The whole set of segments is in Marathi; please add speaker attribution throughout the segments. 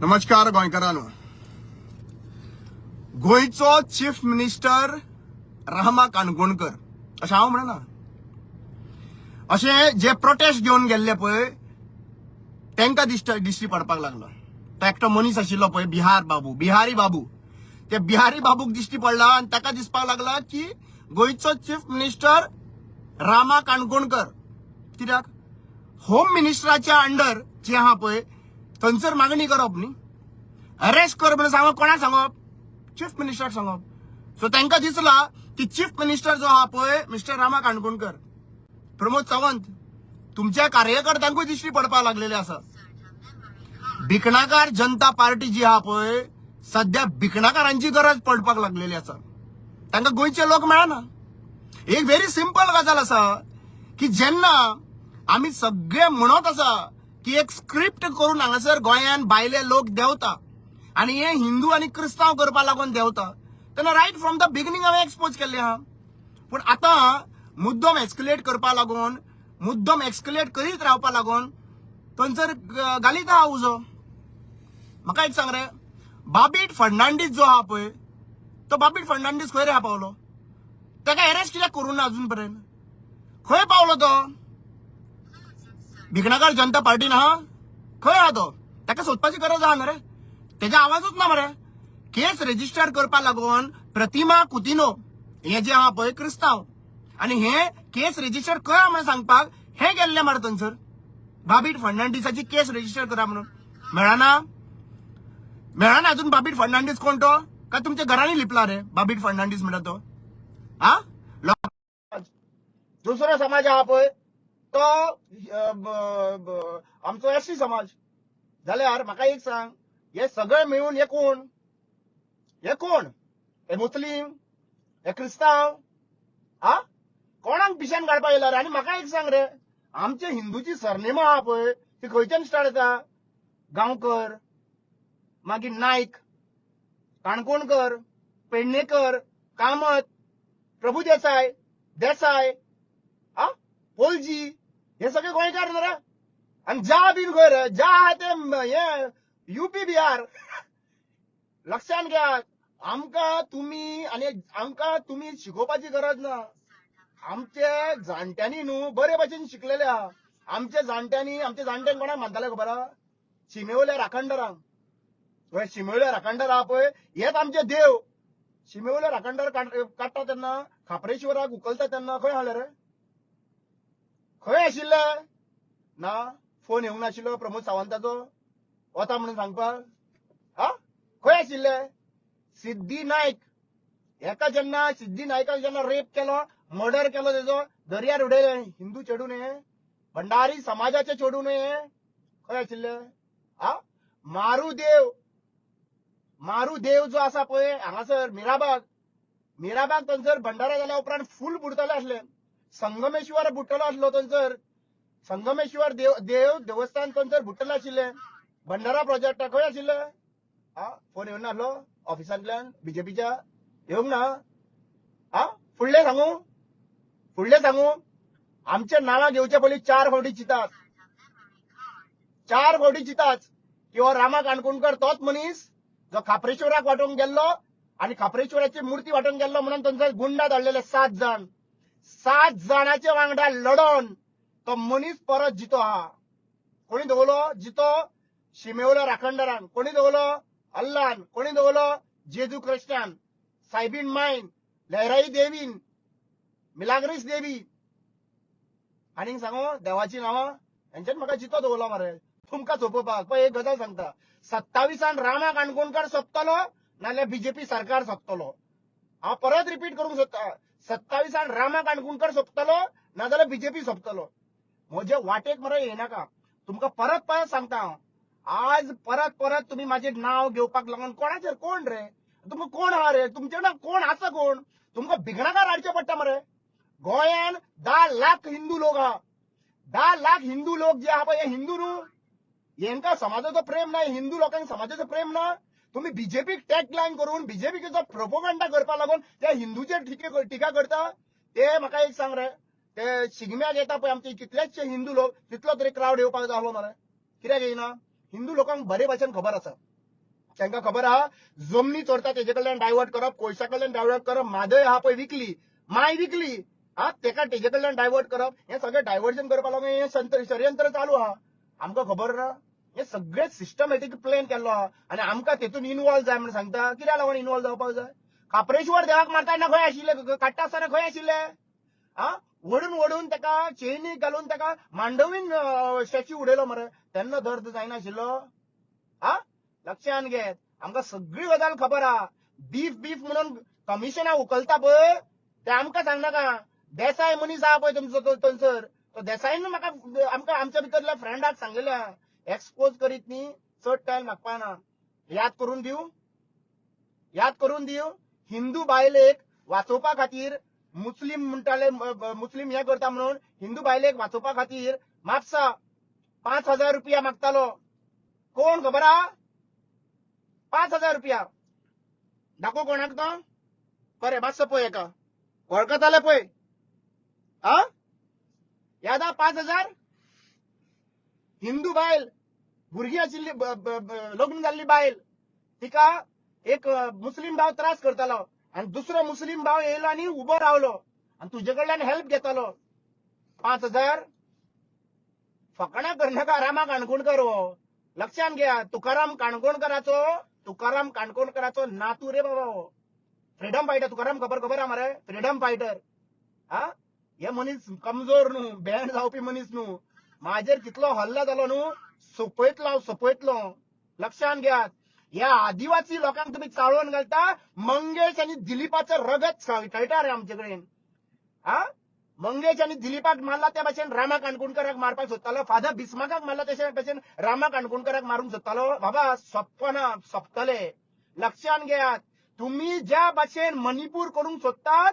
Speaker 1: नमस्कार गोंयकारांनो. गोंयचो चीफ मिनिस्टर रामा काणकोणकर अशें हांव म्हणना. अशें जे प्रोटेस्ट घेवन गेल्ले पळय तांकां दिश्टी पडपाक लागलो. तो एकटो मनीस आशिल्लो पळय बिहारी बाबू ते बिहारी बाबूक दिश्टी पडला आनी ताका दिसपाक लागला की गोंयचो चीफ मिनिस्टर रामा काणकोणकर कित्याक होम मिनिस्टराच्या अंडर जे आहा पळय थंयसर मागणी करप न्ही, अरेस्ट कर म्हणून सांगप. कोणाक सांगप? चीफ मिनिस्टराक सांगप. सो तांकां दिसला की चीफ मिनिस्टर जो आहा पळय मिस्टर रामा काणकोणकर, प्रमोद सावंत, तुमच्या कार्यकर्त्यांकूय दिश्टी पडपाक लागलेले आसा. भिकणाकार जनता पार्टी जी आहा पळय सध्या भिकणाकारांची गरज पडपाक लागलेली आसा. तांकां गोंयचे लोक मेळना. एक व्हेरी सिंपल गजाल आसा की जेन्ना आमी सगळे म्हणत आसा की एक स्क्रिप्ट करून हांगासर गोंयान भायले लोक देंवता आणि हे हिंदू आणि क्रिस्तांव करपा लागून देंवता तेन्ना रायट फ्रॉम द बिगिनींग हांवें एक्सपोज केल्ले आहा. पूण आतां मुद्दम एक्सक्युलेट करपा लागून मुद्दम एक्सक्युलेट करीत रावपा लागून थंयसर घालीत आहा उजो. म्हाका एक सांग रे, बाबीट फर्नांडीस जो आहा पळय तो बाबीट फर्नांडीस खंय रे पावलो? ताका अरेस्ट कित्याक करूं ना अजून पर्यंत? खंय पावलो तो? भिकणाकार जनता पार्टीन आहा? खंय आहा तो? ताका सोदपाची गरज आहा ना रे. तेजा आवाजूच ना मरे. केस रेजिस्टर करपा लागून प्रतिमा कुतिनो हे जे आहा पळय क्रिस्तांव आणि हे केस रेजिस्टर करा म्हणून सांगपाक हे गेल्ले मरे थंयसर. बाबीट फर्नांडीसाची केस रेजिस्टर करा म्हणून मेळना अजून. बाबीट फर्नांडीस कोण तो? का तुमच्या घरांनी लिपला रे बाबीट फर्नांडीस म्हणटा तो? हा, दुसरो समाज आहा पळय तो आमचो एससी समाज. जाल्यार म्हाका एक सांग, हे सगळे मिळून हे कोण? हे मुस्लीम, हे क्रिस्तांव, हा कोणाक पिशान काडपाक येयला रे? आनी म्हाका एक सांग रे, आमचे हिंदूची सरनेमा आहा पळय ती खंयच्यान स्टार्ट जाता? गांवकर, मागीर नायक, काणकोणकर, पेडणेकर, कामत, प्रभुदेसाय, देसाय, पोलजी, हे सगळे गोंयकार न्हू रे. आणि ज्या बीन खंय रे? ज्या आहा ते हे युपी बिहार. लक्षात घ्या, आमकां तुम्ही शिकोवपाची गरज ना. आमचे जाणट्यांनी न्हू बरे भशेन शिकलेले आहा. आमच्या जाणट्यांक कोणाक म्हणटाले खबर आहा? शिमेवल्या राखणदारांक. शिमेवल्या राखणदार आहा पळय हेच आमचे देव. शिमेवल्या राखणदार काडटा तेन्ना खापरेश्वराक उखलता तेन्ना खंय आसले रे? खंय आशिल्ले? ना फोन येवंक नाशिल्लो प्रमोद सावंताचो वता म्हणून सांगपाक? खंय आशिल्ले? सिद्धी नायक सिद्धी नायकाक जेन्ना रेप केलो, मर्डर केलो, तेजो दर्यार उडयले हिंदू चेडून हे भंडारी समाजाचे चेडून हे खंय आशिल्ले? मारूदेव जो आसा पळय हांगासर मिराबाग थंयसर भंडारा जाल्या उपरांत फूल बुडतले आसले. संगमेश्वर बुडटलो आसलो थंयसर. संगमेश्वर देवस्थान थंयसर बुडटले आशिल्ले. भंडारा प्रोजेक्ट खंय आशिल्ले? फोन येवंक नासलो ऑफिसांतल्यान बीजेपीच्या? येवंक ना? फुडले सांगू आमचे नांवां घेवचे पयलीं 4 फावटी चिताच की हो रामा काणकोणकर तोच मनीस जो खापरेश्वराक वाटोवंक गेल्लो आणि खापरेश्वराची मूर्ती वाटोवंक गेल्लो म्हणून थंयसर गुंडा धाडलेले 7 जण. 7 जणांच्या वांगडा लढोन तो मनीस परत जितो आहा. कोणी दवरलो जितो? शिमेवल्या राखणदारान. कोणी दवरलो? अल्लान. कोणी दवरलो? जेजू क्रिस्तान, सायबीन मायन, लहराई देवीन, मिलाग्रीस देवी आनीक सांगू देवाची नांवां हेंच्यान म्हाका जितो दवरलो मरे तुमकां सोपोवपाक. पळय एक गजाल सांगता, 27 रामा काणकोणकर सोंपतलो नाल्यार बीजेपी सरकार सोंपतलो. हांव परत रिपीट करूंक सोदता, 27 रामा काणकोणकर सोंपतलो नाजाल्यार बीजेपी सोंपतलो. म्हजे वाटेक मरे येनाका. तुमकां परत सांगता हांव, आज परत तुम्ही माझे नाव घेवपाक लागून कोणाचेर कोण रे? तुमकां कोण आहा रे? तुमचे नांव कोण आसा? कोण तुमकां भिकणाकार हाडचे पडटा मरे? गोंयान 10 लाख हिंदू लोक आहा. 10 लाख हिंदू लोक जे आहा पळय हे हिंदू न्हू. हेंकां समाजाचो प्रेम ना, हिंदू लोकांक समाजाचो प्रेम ना. तुम्ही बीजेपीक टॅग लायन करून बीजेपीचो प्रोपोगंडा करपा लागून त्या हिंदूचेर टिका करता. ते म्हाका एक सांग रे, ते शिगम्याक येता पळय आमचे कितलेशे हिंदू लोक, तितलो तरी क्राउड येवपाक जालो मरे. कित्याक येयना? हिंदू लोकांक बरे भशेन खबर आसा तांकां खबर आहा जमनी चोरता तेजे कडल्यान डायवर्ट करप, कोळशा कडल्यान डायवर्ट करप, म्हादय आहा पळय विकली, माय विकली, तेका तेजे कडल्यान डायवर्ट करप, हे सगळें डायवर्जन करपा लागून हे षडयंत्र चालू आहा. आमकां खबर ना, हे सगळें सिस्टमॅटीक प्लॅन केल्लो आहा आनी आमकां तेतून इन्वॉल्व जाय म्हणून सांगता. कित्याक लागून इन्वॉल्व जावपाक जाय? काप्रेश्वर देवाक मारताना खंय आशिल्ले, काडटा आसतना खंय आशिल्ले? वडून तेका चेनी घालून तेका मांडवीन स्टॅच्यू उडयलो मरे, तेन्ना दर्द जायनाशिल्लो? लक्षांत घेत, आमकां सगळी गजाल खबर आहा. बीफ म्हणून कमिशनां उखलता पळय ते आमकां सांगनाका. देसाय मनीस आहा पळय तुमचो थंयसर, तो देसायन म्हाका आमकां आमच्या भितरल्या फ्रेंडाक सांगलेलें आहा, एक्सपोज करीत न्ही चड टायम लागपा ना. याद करून दिव हिंदू बायलेक वाचोवपा खातीर मुस्लीम म्हणटाले, मुस्लीम हे करता म्हणून हिंदू बायलेक वाचोवपा खातीर म्हापसा 5,000 रुपया मागतालो. कोण खबर आहा? 5,000 रुपया. दाखोव कोणाक तो? बरें मातसो पळय एका वळखताले पळय. याद आहा 5,000? हिंदू बायल, भुरगीं आशिल्ली, लग्न जाल्ली बायल, तिका एक मुस्लीम भाव त्रास करतालो आनी दुसरो मुस्लीम भाव येयलो आनी उबो रावलो आनी तुजे कडल्यान हेल्प घेतालो. 5,000 फकाणां करनाका रामा काणकोणकर हो. लक्षांत घ्या, तुकाराम काणकोणकराचो नातू रे बाबा हो. फ्रीडम फायटर तुकाराम खबर आहा मरे, फ्रीडम फायटर. हे मनीस कमजोर न्हू, बँड जावपी मनीस न्हू. म्हाजेर कितलो हल्ला जालो न्हू, सोपयतलो. लक्षांत घेयात, ह्या आदिवासी लोकांक तुम्ही चाळोवन घालता. मंगेश आणि दिलीपाचं रगत कळटा रे आमचे कडेन. मंगेश आणि दिलीपाक मारला त्या भाशेन रामा काणकोणकराक मारपाक सोदतालो, फादर बिस्माकाक मारला त्या भाशेन रामा काणकोणकराक मारूंक सोदतालो. बाबा सोंपना, सोंपतले. लक्षांत घेयात, तुम्ही ज्या भाशेन मणिपूर करूंक सोदतात,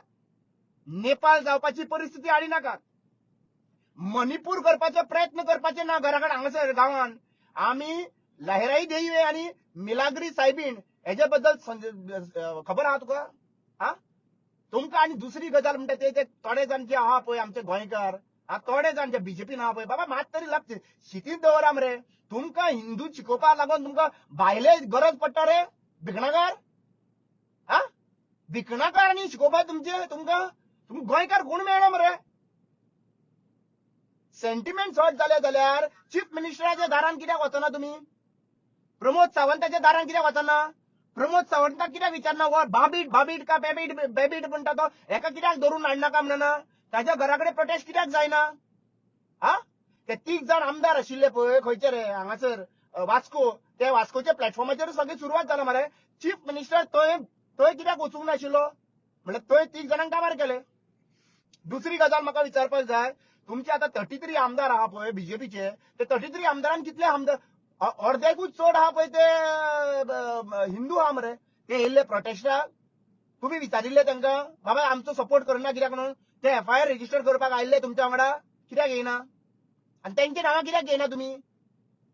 Speaker 1: नेपाळ जावपाची परिस्थिती हाडी नाकात. मणिपूर करपाचो प्रयत्न करपाचे ना घराकडे हांगासर गांवांत. आमी लहराई देवी आणि मिलाग्री सायबीण हेजे बद्दल खबर आहा तुका? तुमकां आनी दुसरी गजाल म्हणटा ते थोडे जाण जे आहा पळय आमचे गोंयकार, थोडे जाण जे बीजेपीन आहा पळय, बाबा मात तरी लक्ष शिटीत दवरा मरे. तुमकां हिंदू शिकोवपा लागून तुमकां भायले गरज पडटा रे भिकणाकार? भिकणाकार आनी शिकोवपा तुमकां गोंयकार कोण मेळ्ळो मरे? सेंटिमेंट हर्ट जाले जाल्यार चीफ मिनिस्टराच्या दारान कित्याक वचना तुमी? प्रमोद सावंताच्या दारान कित्याक वचना? प्रमोद सावंताक कित्याक विचारना? वर भाबीट का बेबीट म्हणटा तो, हेका कित्याक धरून हाडनाका म्हणना? ताच्या घराकडे प्रोटेस्ट कित्याक जायना? ते 3 जाण आमदार आशिल्ले पळय खंयचे रे हांगासर वास्को, त्या वास्कोच्या प्लॅटफॉर्माचेर सगळी सुरवात जाला मरे. चीफ मिनिस्टर थंय कित्याक वचूंक नाशिल्लो? म्हणल्यार थंय 3 जाणांक काबार केले. दुसरी गजाल म्हाका विचारपाक जाय, तुमचे आता 33 आमदार आहा पळय बीजेपीचे, ते 33 आमदारांन कितले आमदार अर्ध्याकूच चड आहा पळय ते हिंदू आहा मरे. ते येयल्ले प्रोटेस्टाक तुम्ही विचारिल्ले तांकां, बाबा आमचो सपोर्ट करना कित्याक म्हणून? ते FIR रजिस्टर करपाक आयिल्ले तुमच्या वांगडा, कित्याक येयना? आनी तेंची नांवां कित्याक घेयना तुमी?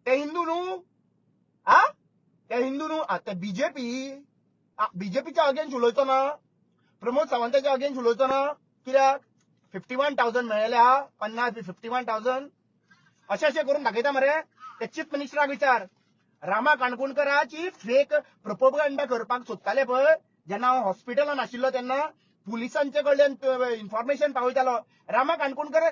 Speaker 1: ते हिंदू न्हू? ते हिंदू न्हू? ते बीजेपीच्या अगेन्स्ट उलयचो ना, प्रमोद सावंताच्या अगेन्स्ट उलयचो ना, कित्याक? 51,000 मेळयले आहा, 51,000 अशें करून दाखयता मरे. ते चीफ मिनिस्टराक विचार, रामा काणकोणकराची फेक प्रोपोगंडा करपाक सोदताले पळय, जेन्ना हांव हॉस्पिटलान आशिल्लो तेन्ना पुलिसांचे कडल्यान इन्फॉर्मेशन पावयतालो. रामा काणकोणकर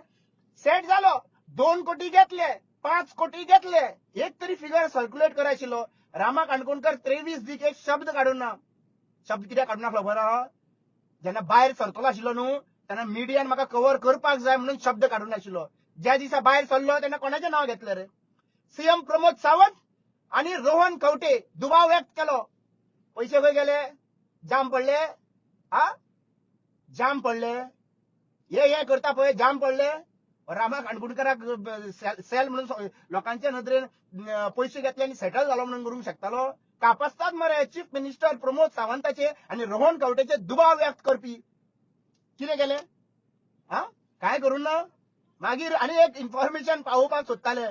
Speaker 1: सेट जालो, 2 कोटी घेतले, 5 कोटी घेतले, एक तरी फिगर सर्क्युलेट करायशिल्लो. रामा काणकोणकर 23 दीक एक शब्द काडून ना. शब्द कित्याक काडून ना खबर आहा? जेन्ना भायर सरतलो आशिल्लो न्हू तेन्ना मिडियान म्हाका कव्हर करपाक जाय म्हणून शब्द काडून नाशिल्लो. ज्या दिसा भायर सरलो तेन्ना कोणाचें नांव घेतलें रे? सीएम प्रमोद सावंत आणि रोहन खंवटे दुबाव व्यक्त केलो. पैसे खंय गेले? जाम पडले. जाम पडले. हे करता पळय जाम पडले. रामा काणकोणकराक सेल म्हणून लोकांच्या नदरेन पैसे घेतले आणि सेटल जालो म्हणून करूंक शकतालो? कापासतात मरे चीफ मिनिस्टर प्रमोद सावंताचे आणि रोहन खंवटेचे दुबाव व्यक्त करपी. कितें केले? काय करून ना? मागीर आनी एक इन्फॉर्मेशन पावोवपाक सोदताले,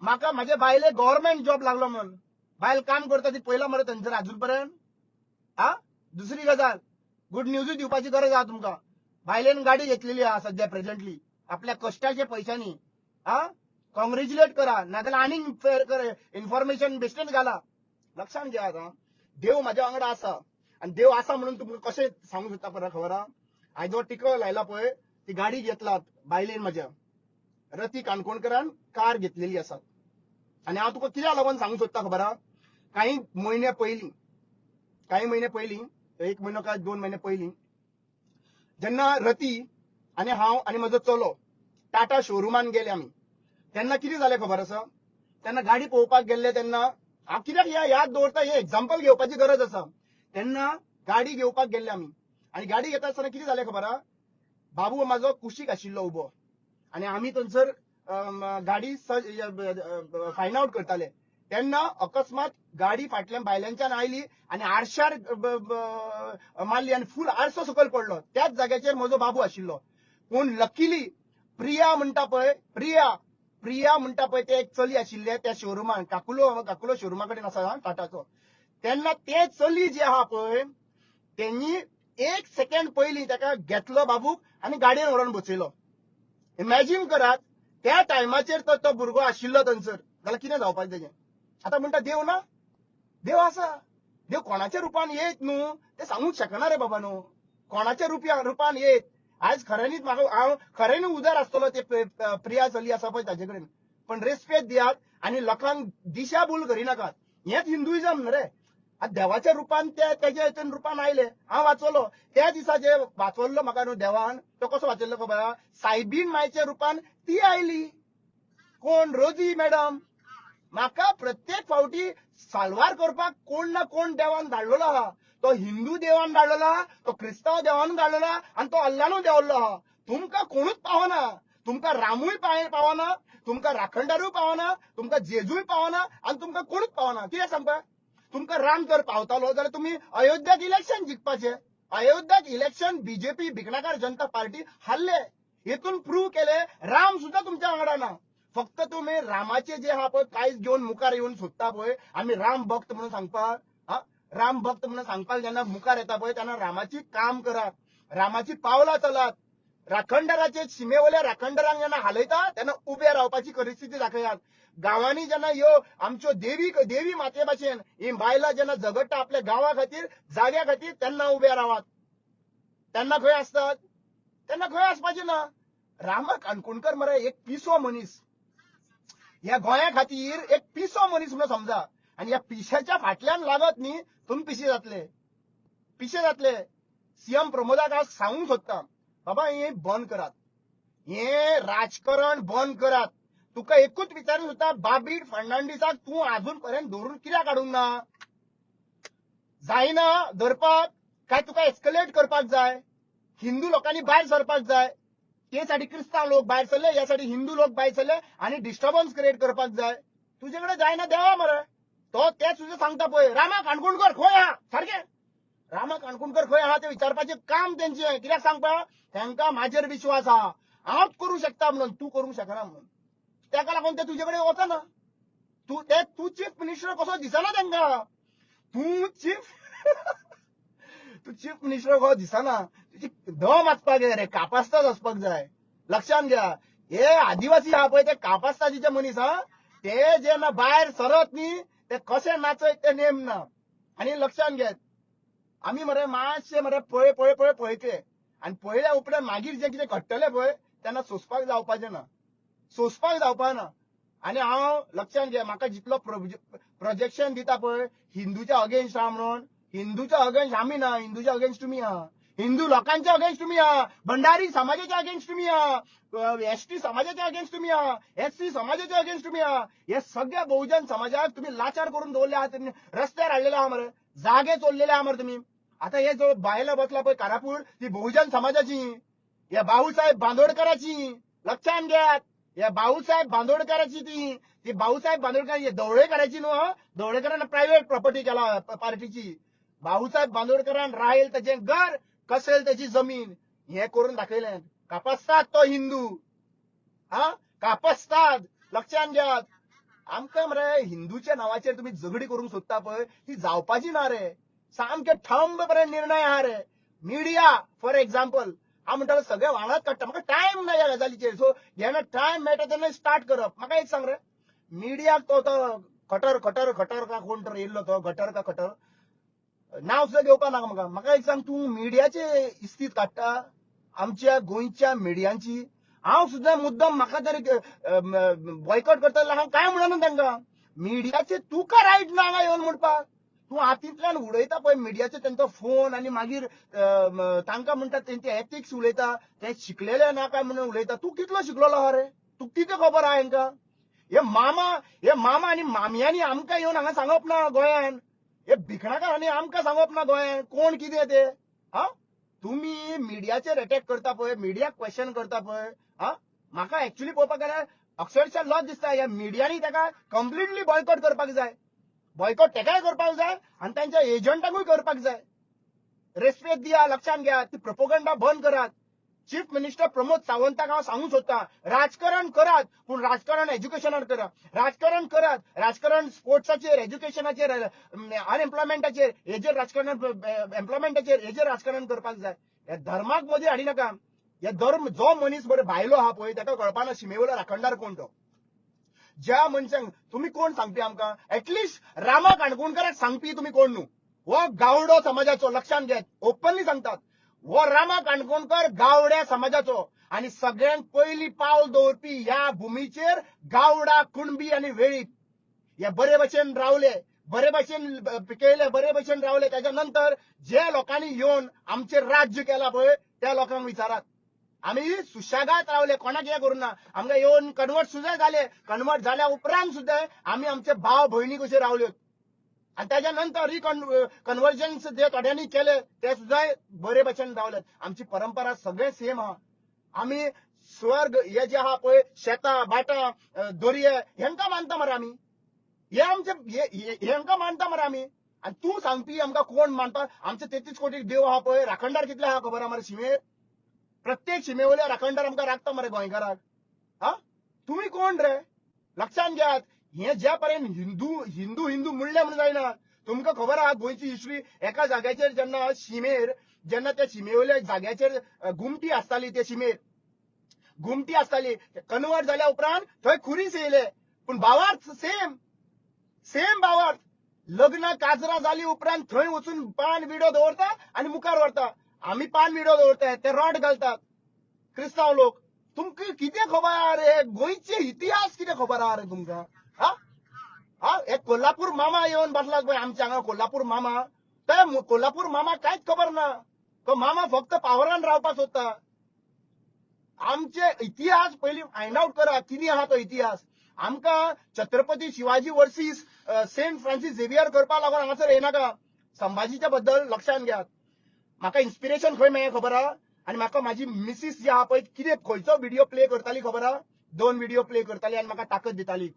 Speaker 1: म्हाका म्हाजे बायले गव्हर्नमेंट जॉब लागलो म्हणून. बायल काम करता ती पयला मरे थंयसर अजून पर्यंत. दुसरी गजाल गुड न्यूज दिवपाची गरज आहा तुमकां. बायलेन गाडी घेतलेली आहा सध्या प्रेझेंटली आपल्या कष्टाच्या पैशांनी. कॉंग्रॅच्युलेट करा, नाजाल्यार आनीक फेर कर, इन्फॉर्मेशन बेश्टेच घाला. लक्षात घ्या आता देव माझ्या वांगडा असा आणि देव असा म्हणून तुमका कशें सांगू शकता परा खबर हा आयज टिको लायला पळय ती गाडी घेतलात बायलेन माझ्या रती काणकोणकरान कार घेतलेली आसा आणि हांव तुका कित्याक लागून सांगू सोदता खबर हा काही महिने पयलीं एक महिनो काय 2 महिने पयलीं जेन्ना रती आणि हांव आणि म्हजो चलो टाटा शोरूमान गेले आमी तेन्ना कितें जालें खबर आसा तेन्ना गाडी पळोवपाक गेल्ले तेन्ना हांव कित्याक याद दवरता हे एक्झाम्पल घेवपाची गरज आसा तेन्ना गाडी घेवपाक गेल्ले आमी आणि गाडी घेता आसतना कितें जालें खबर हा बाबू म्हाजो कुशीक आशिल्लो उबो आणि आमी थंयसर गाडी फायन आउट करताले तेन्ना अकस्मात गाडी फाटल्यान भायल्यानच्यान आयली आणि आरशार मारली आणि फूल आरसो सकयल पडलो त्याच जाग्याचेर म्हजो बाबू आशिल्लो पूण लकीली प्रिया म्हणटा पळय ते एक चली आशिल्ले त्या शोरुमान काकुलो शोरुमा कडेन आसा टाटाचो तेन्ना ते चली जे आहा पळय त्यांनी 1 सेकंड पयलीं ताका घेतलो बाबूक आणि गाडयेन व्हरून बसयलो इमॅजिन करात त्या टायमाचेर तो भुरगो आशिल्लो थंयसर जाल्यार कितें जावपाचें तेजें आता म्हणटा देव ना देव आसा देव कोणाच्या रुपान येत न्हू ते सांगूंक शकना रे बाबा न्हू कोणाच्या रुपान येत आज खऱ्यांनीच म्हाका हांव खऱ्यांनी उदार आसतलो ते प्रिया चली आसा पळय ताजे कडेन पण रेस्पेद दियात आणि लोकांक दिशाभूल करिनाकात हेच हिंदुइजम न्ही रे देवाच्या रुपान त्याच्या रुपान आयले हांव वाचलो त्या दिसा जे वाचवल्लो म्हाका न्हू देवान तो कसो वाचयल्लो खबर आहा सायबीन मायच्या रुपान ती आयली कोण रोजी मॅडम म्हाका प्रत्येक फावटी साल्वार करपाक कोण ना कोण देवान धाडलेलो आहा तो हिंदू देवान धाडलेलो आहा तो क्रिस्तांव देवान धाडलेलो आहा आणि तो अल्लानूय देवल्लो आहा तुमकां कोणूच पावना तुमकां रामूय पावना तुमकां राखणदारूय पावना तुमकां जेजूय पावना आणि तुमकां कोणूच पावना कित्याक सांगता तुमकां राम जर पावतालो जाल्यार तुम्ही अयोध्याक इलेक्शन जिखपाचे अयोध्याक इलेक्शन बीजेपी भिकणाकार जनता पार्टी हारले हेतून प्रूव्ह केले राम सुद्धा तुमच्या वांगडा ना फक्त तुम्ही रामाचे जे आहा पळय कायज घेऊन मुखार येऊन सोदता पळय आम्ही राम भक्त म्हणून सांगपाक राम भक्त म्हणून सांगपाक जेन्ना मुखार येता पळय तेन्ना रामाची काम करात रामाची पावलां चलात राखणदाराचे शिमेवयल्या राखणदारांक जेन्ना हालयता तेन्ना उबे रावपाची परिस्थिती दाखयात गांवांनी जेन्ना ह्यो आमच्यो देवी माते भाशेन ही बायलां जेन्ना झगडटा आपल्या गांवा खातीर जाग्या खातीर तेन्ना उबे रावात तेन्ना खंय आसतात तेन्ना खंय आसपाचें ना रामा काणकोणकर मरे एक पिसो मनीस ह्या गोंया खातीर एक पिसो मनीस म्हणून समजा आणि ह्या पिशाच्या फाटल्यान लागत न्ही तुम्ही पिशे जातले सीएम प्रमोदाक हांव सांगूंक सोदता बाबा हे बंद करात हे राजकारण बंद करात तुका एकूच विचारूंक सोदता बाबीड फर्नांडीसाक तूं अजून पर्यंत धरून कित्याक हाडूंक ना जायना धरपाक काय तुका एस्केलेट करपाक जाय हिंदू लोकांनी भायर सरपाक जाय ते साठी क्रिस्तांव लोक भायर सरले ह्या साठी हिंदू लोक भायर सरले आणि डिस्टर्बन्स क्रिएट करपाक जाय तुजे कडेन जायना देवा मरे तो तेच तुझे सांगता पळय रामा काणकोणकर खंय आहा सारखे रामा काणकोणकर खंय आहा ते विचारपाचें काम तेंचें कित्याक सांगपा तांकां म्हाजेर विश्वास आहा हांवच करूं शकता म्हणून तूं करूंक शकना म्हणून ताका लागून ते तुजे कडेन वचना तूं चीफ मिनिस्टर कसो दिसना तांकां तूं चीफ मिनिस्टर कसो दिसना तुजी दम आसपाक जाय रे कापास्ताद आसपाक जाय लक्षात घ्या हे आदिवासी आहा पळय ते कापास्तादीचे मनीस हा ते जे ना भायर सरत न्ही ते कशे नाचयत ते नेम ना आणि लक्षात घेत आम्ही मरे मातशे मरे पळयतले आणि पळयल्या उपरांत मागीर जे कितें घडटलें पळय तेन्ना सोंसपाक जावपा ना आणि हांव लक्षात घे म्हाका जितलो प्रोजेक्शन दिता पळय हिंदूच्या अगेन्स्ट आहा म्हणून हिंदूच्या अगेन्स्ट आमी ना हिंदूच्या अगेन्स्ट तुमी आहा हिंदू लोकांच्या अगेन्स्ट तुमी आहा भंडारी समाजाच्या अगेन्स्ट तुमी आहा एसटी समाजाच्या अगेन्स्ट तुमी आहा एससी समाजाच्या अगेन्स्ट तुमी आहा हे सगळ्या बहुजन समाजाक तुम्ही लाचार करून दवरले आहात रस्त्यार हाडलेले आहा मरे जागे चोरलेले आहा मरे तुम्ही आता हे जो बायला बसला पळय कारापूर ती बहुजन समाजाची या भाऊसाहेब बांदोडकराची लक्षात घ्यात या भाऊसाहेब बांदोडकराची ती भाऊसाहेब बांदोडकर दवळेकराची न्हू दवळेकरांना प्रायव्हेट प्रॉपर्टी केला पार्टीची भाऊसाहेब बांदोडकरान राहील त्याचे घर कसेल त्याची जमीन हे करून दाखयलें कापस्ताद तो हिंदू कापस्ताद लक्षात घ्यात आमकां मरे हिंदूच्या नावाचेर तुम्ही झगडी करूंक सोदता पळय ती जावपाची ना रे सामके ठंब बरे निर्णय आहा रे मिडिया फॉर एक्झाम्पल हांव म्हणटालो सगळे वांगडाच काडटा म्हाका टायम ना ह्या गजालीचेर सो जेन्ना टायम मेळटा तेन्ना स्टार्ट करप म्हाका एक सांग रे मिडियाक तो खटर खटर खटर का कोण तर येयल्लो तो गटर का खटर नाव सुद्धा घेवपा नाका म्हाका एक सांग तू मिडियाचे इस्तीद काडटा आमच्या गोंयच्या मिडियांची हांव सुद्धा मुद्दम म्हाका तरी बॉयकॉट करता हांव काय म्हणना तांकां मिडियाचे तुका रायट ना हांगा येवन म्हणपाक तू हातींतल्यान उडयता पळय मिडियाचे तेंचो फोन आनी मागीर तांकां म्हणटा तेंचे एथिक्स उलयता ते शिकलेले ना काय म्हणून उलयता तू कितलो शिकलेलो आहा रे तुका कितें खबर आहा हांकां हे मामा आनी मामयांनी आमकां येवन हांगा सांगप ना गोंयान हे भिकणाकारांनी आमकां सांगप ना गोंयान कोण कितें ते हा तुम्ही मिडियाचेर अटॅक करता पळय मिडियाक क्वेश्चन करता पळय हा म्हाका एक्चुअली पळोवपाक गेल्यार अक्षरशः लॉस दिसता ह्या मिडियांनी ताका कंप्लिटली बॉयकॉट करपाक जाय बॉयकॉट तेकाय करपाक जाय आनी तांच्या एजंटाकूय करपाक जाय रेस्पेक्ट दिया लक्षात घ्या ती प्रोपोगंडा बंद करात चीफ मिनिस्टर प्रमोद सावंताक हांव सांगूंक सोदतां राजकारण करात पूण राजकारण एज्युकेशनार करा राजकारण करात राजकारण स्पोर्ट्साचेर एज्युकेशनाचेर अनएम्प्लॉयमेंटाचेर हेजेर राजकारण एम्प्लॉयमेंटाचेर हेजेर राजकारण करपाक जाय हे धर्माक मदीं हाडी नाका हे धर्म जो मनीस बरो भायलो आहा पळय ताका कळपाना शिमेवयलो राखणदार कोण तो ज्या मनशांक तुम्ही कोण सांगपी आमकां एटलिस्ट रामा काणकोणकाराक सांगपी तुम्ही कोण न्हू हो गावडो समाजाचो लक्षात घेत ओपनली सांगतात हो रामा काणकोणकर गावड्या समाजाचो आणि सगळ्यांत पयली पावल दवरपी ह्या भुमीचेर गावडा कुणबी आणि वेळीप हे बरे भशेन रावले बरे भशेन पिकयले बरे भशेन रावले त्याच्या नंतर जे लोकांनी येवन आमचेर राज्य केला पळय त्या लोकांक विचारात आम्ही सुशेगाद रावले कोणाक हे करूं ना आमकां येवन कन्वर्ट सुद्धा झाले कन्वर्ट झाल्या उपरांत सुद्धा आम्ही आमचे भाव भयणी कशे रावले आणि त्याच्या नंतर कन्वर्जन्स जे थोड्यांनी केले ते सुद्धा बरे भशेन रावलेत आमची परंपरा सगळे सेम आहा आम्ही स्वर्ग हे जे आहा पळय शेतां बाटां दर्ये हेंकां मानता मरे आमी हे आमचे हेंकां मानता मरे आमी आणि तू सांगपी आमकां कोण मानता आमचे 33 कोटी देव आहा पळय राखणदार कितले आहा खबर आहा मरे शिमेर प्रत्येक शिमेवयले राखणदार आमकां राखता मरे गोंयकाराक हा तुम्ही कोण रे लक्षात घ्यात हे ज्या पर्यंत हिंदू म्हणले म्हणून जायना तुमकां खबर आहा गोंयची हिस्ट्री एका जाग्याचेर जेन्ना शिमेर जेन्ना त्या शिमेवयल्या जाग्याचेर घुमटी आसताली ते शिमेर घुमटी आसताली कन्वर्ट जाल्या उपरांत थंय खुरीस येयले पूण भावार्थ सेम भावार्थ लग्न काजरां जाली उपरांत थंय वचून पान विडो दवरता आनी मुखार व्हरता आमी पान विडो दवरतात ते रॉड घालतात क्रिस्तांव लोक तुमकां कितें खबर आहा रे गोंयचे इतिहास कितें खबर आहा रे तुमकां हा एक कोल्हापूर मामा येवन बसला पळय आमच्या हांगा कोल्हापूर मामा त्या कोल्हापूर मामा कांयच खबर ना तो मामा फक्त पावरान रावपाक सोदता आमचे इतिहास पयलीं फायंड आउट करा कितें आहा तो इतिहास आमकां Chhatrapati Shivaji versus Saint Francis Xavier करपा लागून हांगासर येनाका संभाजीच्या बद्दल लक्षात घेयात म्हाका इन्स्पिरेशन खंय मेळ्ळें खबर आहा आनी म्हाका म्हाजी मिसीस जी आहा पळय कितें खंयचो व्हिडिओ प्ले करताली खबर आहा 2 व्हिडिओ प्ले करताली आनी म्हाका ताकद दिताली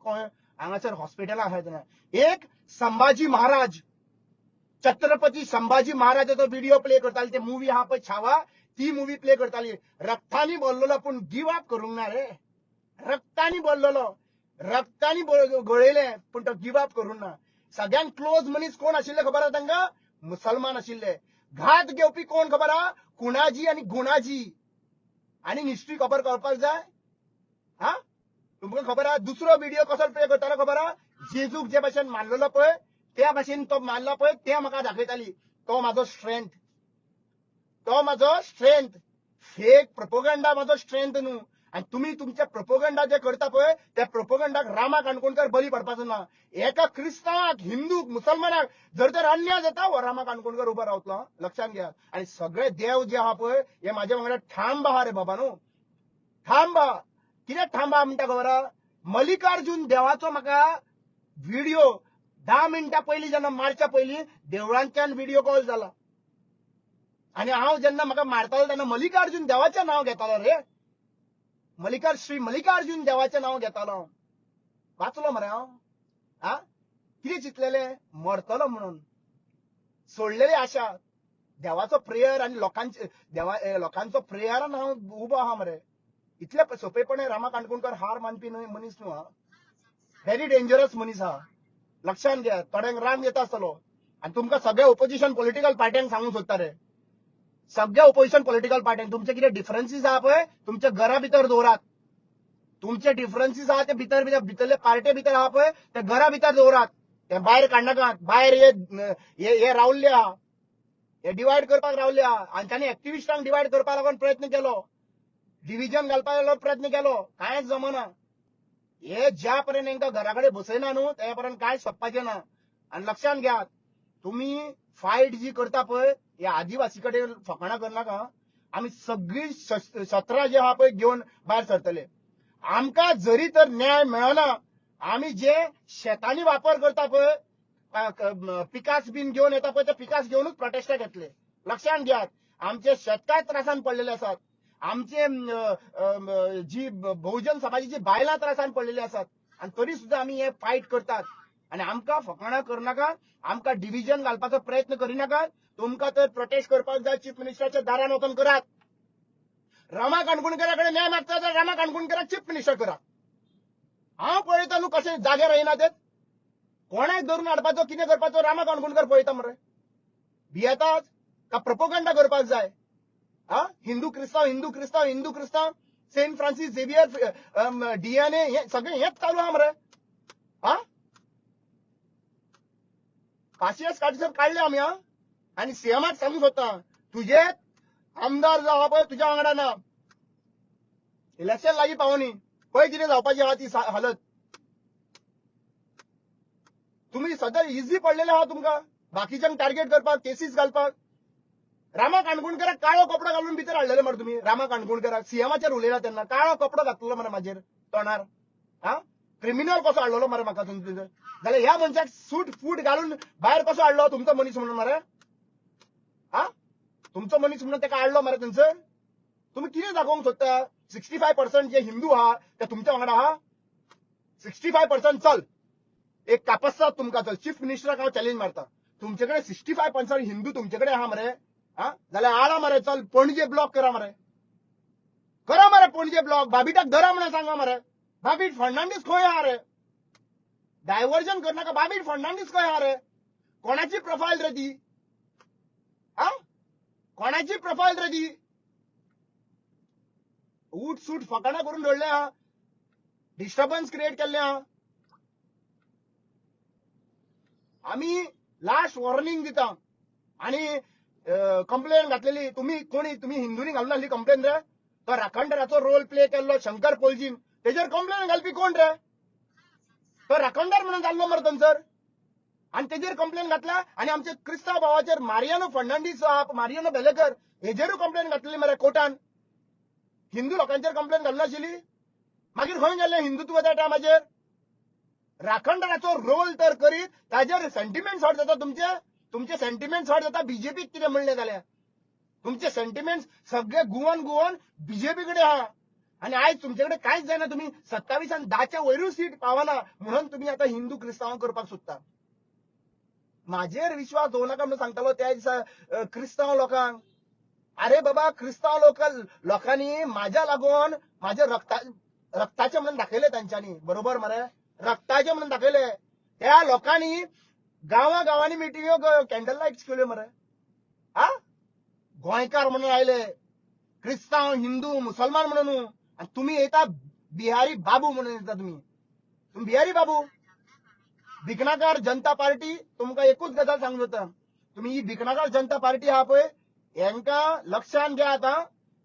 Speaker 1: हांगासर हॉस्पिटलांत आहा तेन्ना एक संभाजी महाराज छत्रपती संभाजी महाराजाचो व्हिडिओ प्ले करताली ते मुवी आहा पळय छावा ती मुवी प्ले करताली रक्तानी बोललेलो पूण गिव अप करूंक ना रे रक्तानी बोललेलो रक्तानी गळयले पूण तो गिव अप करूंक ना सगळ्यात क्लोज मनीस कोण आशिल्ले खबर आहा तांकां मुसलमान आशिल्ले घात घेवपी कोण खबर आहा कुणाजी आणि गुणाजी आणि हिस्ट्री खबर करपाक जाय हा तुमकां खबर आहा दुसरो व्हिडिओ कसो प्ले करतालो खबर आहा जेजूक जे भाशेन मारलेलो पळय त्या भाशेन तो मारला पळय ते म्हाका दाखयताली तो म्हाजो स्ट्रेंथ फेक प्रोपोगंडा म्हाजो स्ट्रेंथ न्हू आणि तुम्ही तुमच्या प्रोपोगंडा जे करता पळय त्या प्रोपोगंडाक रामा काणकोणकर बळी पडपाचो ना एका क्रिस्तावाक हिंदूक मुसलमानाक जर तर अन्याय जाता हो रामा काणकोणकर उबो रावतलो लक्षात घ्या आणि सगळे देव जे आहा पळय हे म्हाज्या वांगडा ठाम आहा रे बाबा न्हू ठाम कितें ठाम म्हणटा खबर आहा मल्लिकार्जुन देवाचो म्हाका व्हिडिओ 10 मिनटां पयलीं जेन्ना मारच्या पयलीं देवळांतल्यान व्हिडिओ कॉल जाला आणि हांव जेन्ना म्हाका मारतालो तेन्ना मल्लिकार्जुन देवाचें नांव घेतालो रे श्री मल्लिकार्जुन देवाचें नांव घेतालो वाचलो मरे हांव हा कितें चिंतलेलें मरतलो म्हणून सोडलेली आशा देवाचो प्रेयर आनी लोकांचो प्रेयरान हांव उबो आहा मरे इतले सोपेपणे रामा काणकोणकर हार मानपी मनीस न्हू हा व्हेरी डेंजरस मनीस हा लक्षात घ्या थोड्यांक राग येता आसतलो आणि तुमकां सगळ्या ओपोजिशन पॉलिटिकल पार्ट्यांक सांगूंक सोदता रे सगळ्या ओपोजिशन पॉलिटिकल पार्ट्यांक तुमचे कितें डिफरन्सीस आहा पळय तुमच्या घरा भितर दवरात तुमचे डिफरन्सीस आहा ते भितरले पार्टे भितर आहा पळय ते घरा भितर दवरात, ते भायर काडनाकात. भायर हे रावल्ले आहा, हे डिवायड करपाक रावल्ले आहा. आनी तांणी एक्टिविस्टांक डिवायड करपाक लागून प्रयत्न केलो, डिव्हिजन घालपाक लागून प्रयत्न केलो, कांयच जमना. हे ज्या पर्यंत हांकां घरा कडेन बसयना न्हू त्या पर्यंत कांयच सोदपाचें ना. आनी लक्षात घेयात, तुम्ही फायट जी करता पळय हे आदिवासी कडेन फकाणां करनाका. आमी सगळी शस्त्रां जी आहा पळय घेवन भायर सरतले. आमकां जरी तर न्याय मेळना, आमी जे शेतांनी वापर करता पळय पिकास बीन घेवन येता पळय ते पिकास घेवनूच प्रोटेस्टाक येतले. लक्षात घेयात, आमचे शेतकार त्रासान पडलेले आसात, आमचे जी बहुजन समाजाची बायलां त्रासान पडलेली आसात, आनी तरी सुद्दां आमी हे फायट करतात. आनी आमकां फकाणां करनाका, आमकां डिव्हिजन घालपाचो प्रयत्न करिनाका. तुमकां तर प्रोटेस्ट करपाक जाय चीफ मिनिस्टराच्या दारान वचून करात. रामा काणकोणकरा कडेन न्याय मागता तर रामा काणकोणकराक चीफ मिनिस्टर करा. हांव पळयता न्हू कशे जाग्यार येयना ते. कोणाक धरून हाडपाचो कितें करपाचो रामा काणकोणकर पळयता मरे. भियेतात का प्रोपोगंडा करपाक जाय? हिंदू क्रिस्तांव हिंदू क्रिस्तांव हिंदू क्रिस्तांव सेंट फ्रांसीस झेवियर डीएनए हे सगळे हेच चालू आहा मरे. पासियस काडसर काढले आमी आणि सीएमाक सांगूंक सोदता, तुझे आमदार जो आहा पळय तुज्या वांगडा ना. इलेक्शन लागीं पावोनी पळय कितें जावपाची आहा ती हालत. तुम्ही सद्या इझी पडलेले आहा तुमकां बाकीच्यांक टार्गेट करपाक, केसीस घालपाक. रामा काणकोणकराक काळो कपडो घालून भितर हाडलेले मरे तुम्ही. रामा काणकोणकराक सीएमाचेर उलयला तेन्ना काळो कपडो घातलेलो मरे म्हाजेर तोंडार. क्रिमिनल कसो हाडलेलो मरे म्हाका तुमचे. जाल्यार ह्या मनशाक सूट फूट घालून भायर कसो हाडलो तुमचो मनीस म्हणून मरे. तुमचो मनीस म्हणून ताका हाडलो मरे थंयसर. तुम्ही कितें दाखोवंक सोदता? 65% जे हिंदू आहा ते तुमच्या वांगडा आहा. 65% चल एक कापसात तुमकां चल चीफ मिनिस्टराक हांव चॅलेंज मारता. तुमचे कडेन 65% हिंदू तुमचे कडेन आहा मरे. जाल्यार हाडा मरे, चल पणजे ब्लॉक करा मरे. करा मरे पणजे ब्लॉक. बाबीटाक धरा म्हणून सांगा मरे. बाबीट फर्नांडीस खंय आहा रे? डायव्हर्जन करनाका. बाबीट फर्नांडीस खंय आहा रे? कोणाची प्रोफायल रे ती? कोणाची प्रोफाईल रे ती? उठ सूट फकाणा करून दवरले आहा, डिस्टर्बन्स क्रिएट केल्ले आहा. आमी लास्ट वॉर्निंग दिता आणि कंप्लेन घातलेली. तुम्ही कोणी तुम्ही हिंदूंनी घालून आसली कंप्लेन रे? तो राखणदाराचो रोल प्ले केल्लो शंकर पोलजीन तेजेर कंप्लेन घालपी कोण रे? तो राखणदार म्हणून जाल्लो मरे थंयसर आणि तेजेर कंप्लेन घातला. आणि आमचे क्रिस्तांव भावाचेर मारियानो फर्नांडीस मारियानो बेलेकर हेजेरूय कंप्लेन घातलेली मरे कोर्टान. हिंदू लोकांचेर कंप्लेन घालून आशिल्ली. मागीर खंय गेले हिंदुत्व त्या टायमाचेर? राखणदाराचो रोल तर करीत ताजेर सेंटिमेंट्स हट जाता तुमचे सेंटिमेंट्स हट जाता. बीजेपीक कितें म्हणले जाल्यार तुमचे सेंटिमेंट्स सगळे गुवन बीजेपी कडेन आहा. आणि आयज तुमचे कांयच जायना. तुम्ही 27 आणि 10च्या वयरूय सीट पावना म्हणून तुम्ही आता हिंदू क्रिस्तांव करपाक सोदता. माझेर विश्वास दवरनाका म्हणून सांगतालो त्या दिसा क्रिस्तांव लोकांक. अरे बाबा क्रिस्तांव लोकांनी माझ्या लागून माझे रक्ताचे म्हणून दाखयले तांच्यांनी. बरोबर मरे रक्ताचे म्हणून दाखयले. त्या लोकांनी गावांनी मिटिंग्यो कॅन्डल लाईट्स केल्यो मरे. गोंयकार म्हणून आयले, क्रिस्तांव हिंदू मुसलमान म्हणून. आणि तुम्ही येता बिहारी बाबू म्हणून येता. तुम्ही बिहारी बाबू. भिकणाकार जनता पार्टी तुमकां एकूच गजाल सांगूंक सोदता. तुम्ही ही भिकणाकार जनता पार्टी आहा पळय हेंकां लक्षात घ्या. आता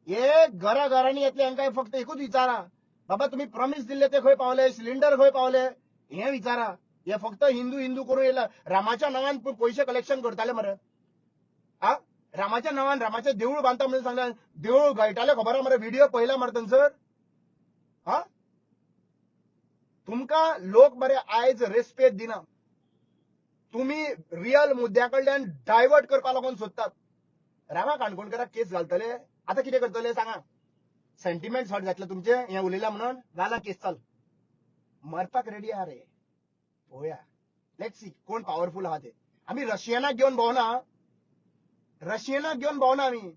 Speaker 1: हे घरांनी येतले हेंकां फक्त एकूच विचारा, बाबा तुम्ही प्रॉमिस दिल्ले ते खंय पावले, सिलिंडर खंय पावले हे विचारा. हे फक्त हिंदू करून येयला. रामाच्या नांवान पयशे कलेक्शन करताले मरे. रामाच्या नांवान रामाचे देऊळ बांदता म्हणून सांगता. देऊळ गळटाले खबर आहा मरे. व्हिडिओ पळयला मरे थंयसर. तुमकां लोक मरे आयज रेस्पेद दिना. तुम्ही रियल मुद्द्या कडल्यान डायवर्ट करपाक लागून सोदतात. रामा काणकोणकराक केस घालतले. आता कितें करतले सांगा? सेंटिमेंट्स हट जातले तुमचे हे उलयला म्हणून घाला केस. चल मरपाक रेडी आहा रे. पळोवया लेट्स सी कोण पॉवरफुल आहा ते. आम्ही रशियनाक घेवन भोवना. आम्ही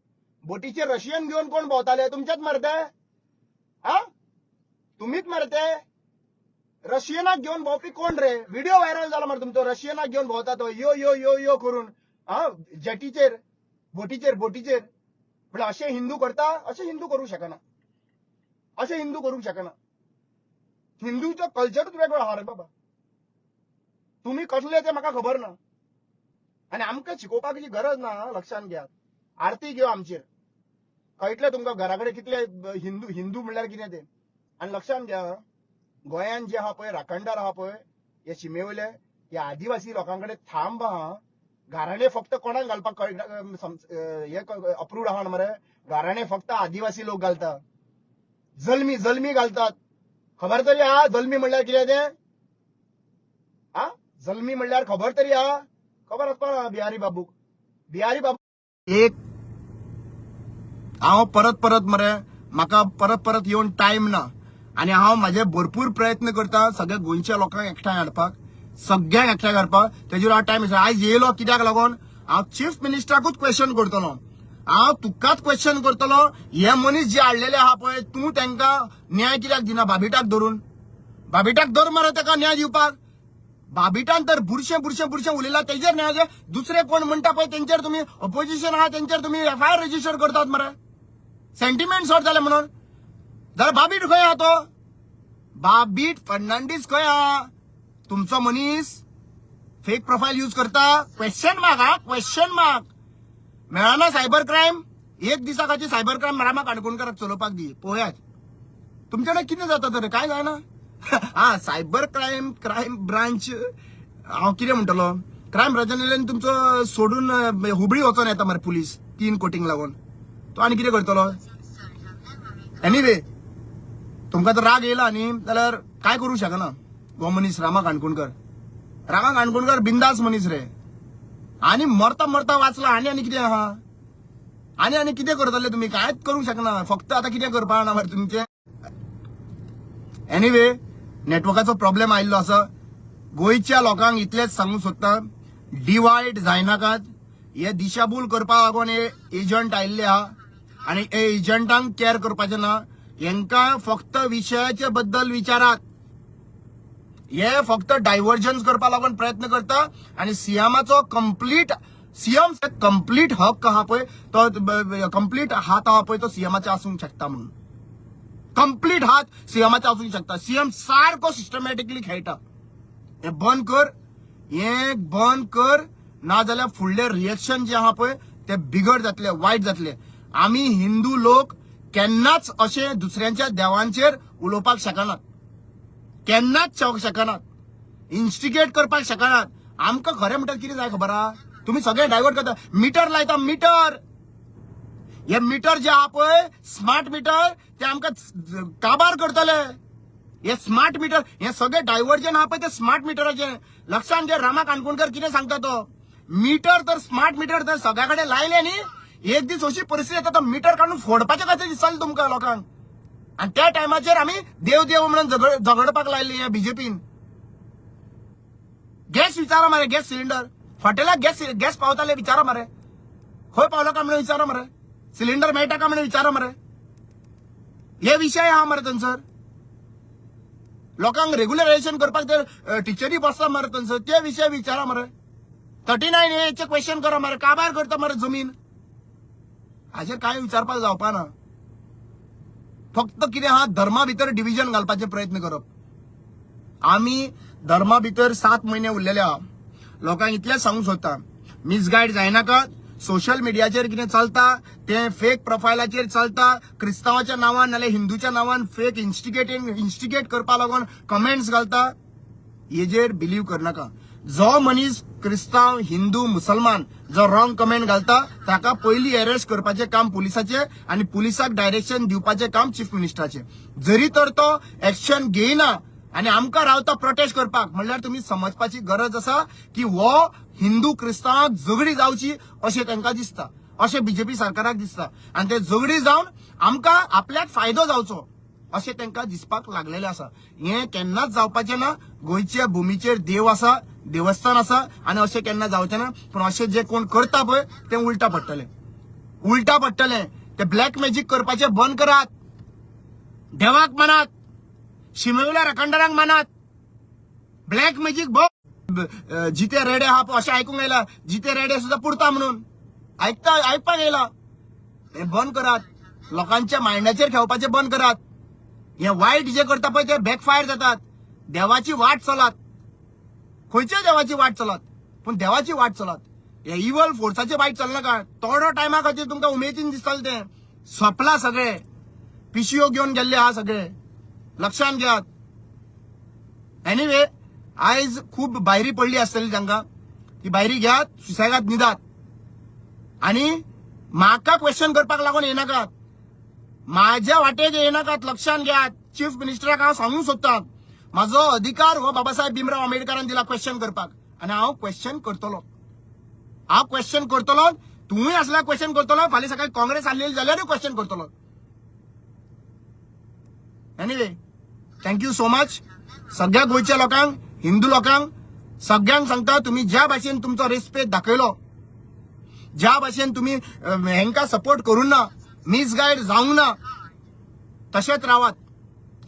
Speaker 1: बोटीचे रशियन घेवन कोण भोवताले? तुमचेच मरते. तुम्हीच मरते. रशियनाक घेवन भोवपी कोण रे? व्हिडिओ व्हायरल जाला मरे तुमचो. रशियनाक घेवन भोवता तो यो यो यो यो करून जेटीचेर बोटीचेर. म्हणजे असे हिंदू करता? असे हिंदू करूंक शकना. हिंदूचो कल्चरूच वेगळो आहा रे बाबा. तुम्ही कसले ते म्हाका खबर ना. आणि आमकां शिकोवपाची गरज ना. लक्षात घ्या. आरती घेव आमचेर. कळटले तुमकां घराकडे कितले हिंदू हिंदू म्हणल्यार कितें ते. आणि लक्षात घ्या, गोंयान जे आहा पळय राखणदार आहा पळय, हे शिमेवयले हे आदिवासी लोकांकडे थांब आहा. घराणे फक्त कोणाक घालपाक हे अप्रूव्ड आहा मरे. घराणे फक्त आदिवासी लोक घालता. जल्मी घालतात. खबर तरी आहा जल्मी म्हणल्यार कितें ते. हा जल्मी म्हणल्यार खबर तरी आहा. खबर आसपा बिहारी बाबू एक हांव परत मरे म्हाका परत येवन टाइम ना. आणि हांव म्हाजे भरपूर प्रयत्न करता सगळ्या गोंयच्या लोकांक एकठांय हाडपाक, सगळ्यांक एकठांय हाडपाक. तेजेर हांव टाइम आयज येयलो कित्याक लागून हांव चीफ मिनिस्टराकूच क्वेश्चन करतलो. हांव तुकाच क्वेश्चन करतलो. हे मनीस जे हाडलेले आहा पळय, तूं तांकां न्याय कित्याक दिना. बाबिटाक धरून बाबिटाक धर मरे ताका न्याय दिवपाक. बाबिटान तर बुरशें उलयला तेजेर न्याय. दुसरे कोण म्हणटा पळय तेंचेर तुम्ही ऑपोजिशन आहा तेंचेर तुम्ही FIR रजिस्टर करतात मरे. सेंटिमेंट सॉर्ट जाले म्हणून. जाल्यार बाबीट खंय आहा तो. बाबीट फर्नांडीस खंय आहा. तुमचो मनीस फेक प्रोफाईल यूज करता. क्वेश्चन मार्क मेळना. सायबर क्राईम एक दिसा खातीर सायबर क्राईम रामा काणकोणकाराक चलोवपाक दी. पळयात तुमचे कडेन कितें जाता तर काय जायना. हा सायबर क्राईम ब्रांच हांव कितें म्हणटलो. क्राईम ब्रांचान तुमचो सोडून हुबळी वचोन येता मरे पुलीस 3 कोटींक लागून. तो आनी कितें करतलो. एनिवे तुमकां तर राग येयला न्ही जाल्यार काय करूं शकना. हो मनीस रामा काणकोणकर बिंदास मनीस रे. आनी मरता वाचला. आनी कितें आहा. आनी कितें करतले तुमी. कांयच करूंक शकना. फक्त आतां कितें करपा ना मरे तुमचे. एनिवे नेटवर्काचो प्रॉब्लेम आयिल्लो आसा. गोंयच्या लोकांक इतलेंच सांगूंक सोदता, डिवायड जायनाकात. हे दिशाभूल करपा लागून हे एजंट आयिल्ले आहा. आणि हे एजंटांक केअर करपाचें ना. हेंकां फक्त विशयाचे बद्दल विचारात. हे फक्त डायव्हर्जन्स करपा लागून प्रयत्न करता. आणि सीएमाचो कंप्लीट हक आहा पळय तो कंप्लीट हात आहा पळय तो सीएमाचे आसूंक शकता म्हणून. कंप्लीट हात सीएमाचे आसूंक शकता. सीएम सारको सिस्टमॅटिकली खेळटा. हे बंद कर नाजाल्यार फुडले रिएक्शन जे आहा पळय ते बिगड जातले, वायट जातले. आमी हिंदू लोक केन्नाच अशे दुसऱ्यांच्या देवांचेर उलोवपाक शकनात. केन्नाच शकनात. इन्स्टिगेट करपाक शकनात. आमकां खरें म्हणटा कितें जाय खबर आहा. तुम्ही सगळे डायव्हर्ट करता. मीटर लायता. हे मीटर जे आहा पळय स्मार्ट मीटर ते आमकां काबार करतले. हे स्मार्ट मीटर हे सगळे डायव्हर्जन आहा पळय ते स्मार्ट मिटराचे. लक्षात घे रामा काणकोणकर कितें सांगता तो. मीटर तर स्मार्ट मीटर तर सगळ्याकडे लायले न्ही. एक दीस अशी परिस्थिती येता तो मीटर काढून फोडपाचें कशें दिसतालें तुमकां लोकांक. आणि त्या टायमाचेर आमी देव म्हणून झगडपाक लायले या बीजेपीन. गॅस विचारा मरे. गॅस सिलिंडर हॉटेलाक गॅस पावताले विचारा मरे. खंय पावलो काय म्हणून विचारा मरे. सिलिंडर मेळटा काय म्हणून विचारा मरे. हे विषय आहा मरे थंयसर. लोकांक रेग्युलरायझेशन करपाक ते टिचरी बसता मरे थंयसर. ते विषय विचारा मरे. 39A चे क्वेश्चन करा मरे. काबार करता मरे जमीन. हाचेर काय विचारपाक जावपा ना. फक्त कितें आहा धर्मा भितर डिव्हिजन घालपाचे प्रयत्न करप. आमी धर्मा भितर 7 महिने उरलेले आहा. लोकांक इतलेंच सांगूंक सोदता मिसगायड जायनाकात. सोशल मिडियाचेर कितें चलता ते फेक प्रोफायलाचेर चलता. क्रिस्तावाच्या नांवान नाल्यार हिंदूच्या नांवान फेक इन्स्टिगेट करपा लागून कमेंट्स घालता. हेजेर बिलीव करनाका. जो मनीस क्रिस्ताव हिंदू मुसलमान जो रॉंग कमेंट घालता ताका पयली अरेस्ट करपाचें काम पुलिसाचे आणि पुलिसाक डायरेक्शन दिवपाचें काम चीफ मिनिस्टराचे. जरी तर तो एक्शन घेयना आणि आमकां रावता प्रोटेस्ट करपाक म्हणल्यार तुम्ही समजपाची गरज आसा की हो हिंदू क्रिस्तावांक झगडी जावची अशें तांकां दिसता. अशें बीजेपी सरकाराक दिसता. आणि ते झगडी जावन आमकां आपल्याक फायदो जावचो अशें तांकां दिसपाक लागलेलें आसा. हें केन्नाच जावपाचें ना. गोंयच्या भुमीचेर देव आसा, देवस्थान आसा आणि अशें केन्ना जावचें ना. पूण अशें जे कोण करता पळय ते उलटा पडटलें. ते ब्लॅक मॅजिक करपाचें बंद करात. देवाक मानात. शिमेवल्या राखणदारांक मानात. ब्लॅक मॅजिक जिते रेडे आहा पळय अशें आयकूंक येयला. जिते रेडे सुद्धा पुरता म्हणून आयकपाक येयला. हें बंद करात. लोकांच्या मायंडाचेर खेळपाचें बंद करात. हे वाईट जे करता पळय ते बॅकफायर जातात. देवाची वाट चलात, खंयच्या देवाची वाट चलात, पण देवाची वाट चलात. हे इवल फोर्साचे वाईट चलनाका. थोडो टायमा खातीर तुमकां उमेदीन दिसतालें ते सोंपला सगळे. पिशयो घेवन गेल्ले हा सगळे, लक्षात घेयात. एनिवे आयज खूब भायरी पडली आसतली तांकां. ती भायरी घेयात, सुसेगात न्हिदात आणि म्हाका क्वेश्चन करपाक लागून येनाकात, माझ्या वाटेक येनाकात. लक्षात घेयात. चीफ मिनिस्टराक हांव सांगूंक सोदतां, म्हाजो अधिकार हो बाबासाहेब भीमराव आंबेडकरान दिला क्वेश्चन करपाक, आनी हांव क्वेश्चन करतलो. हांव क्वेश्चन करतलो. तूंय आसल्यार क्वेश्चन करतलो. फाल्यां सकाळी काँग्रेस आसलेली जाल्यारूय क्वेश्चन करतलो. Anyway thank you so much. सगळ्या गोंयच्या लोकांक, हिंदू लोकांक सगळ्यांक सांगता, तुम्ही ज्या भाशेन तुमचो रेस्पेद दाखयलो, ज्या भाशेन तुम्ही हेंका सपोर्ट करूं ना, मिसगायड जावंक ना, तशेंच रावात.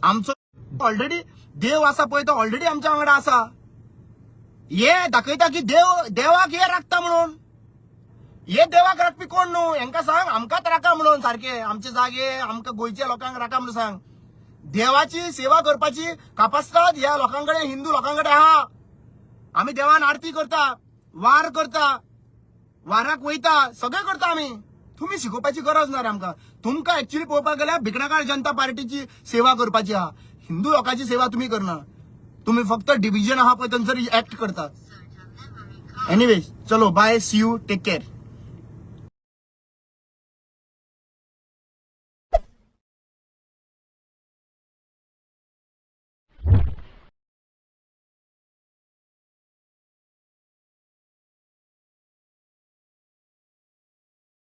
Speaker 1: आमचो ऑलरेडी देव आसा पळय तो ऑलरेडी आमच्या वांगडा आसा. हे दाखयता की देवाक हे राखता म्हणून. हे देवाक राखपी कोण न्हू. हेंका सांग आमकांच राखा म्हणून. सारखे आमचे जागे आमकां गोंयच्या लोकांक राखा म्हणून सांग. देवाची सेवा करपाची कापासतात ह्या लोकांकडे, हिंदू लोकांकडे आहा. आम्ही देवान आरती करता, वार करता, वाराक वयता, सगळें करता आमी. तुम्ही शिकोवपाची गरज ना रे आमकां. तुमकां एक्चुअली पळोवपाक गेल्यार भिकणाकाळ जनता पार्टीची सेवा करपाची आहा. हिंदू लोकांची सेवा तुम्ही करना. तुम्ही फक्त डिव्हिजन आहा पळय थंयसर एक्ट करता. एनिवे चलो bye, see you, take care.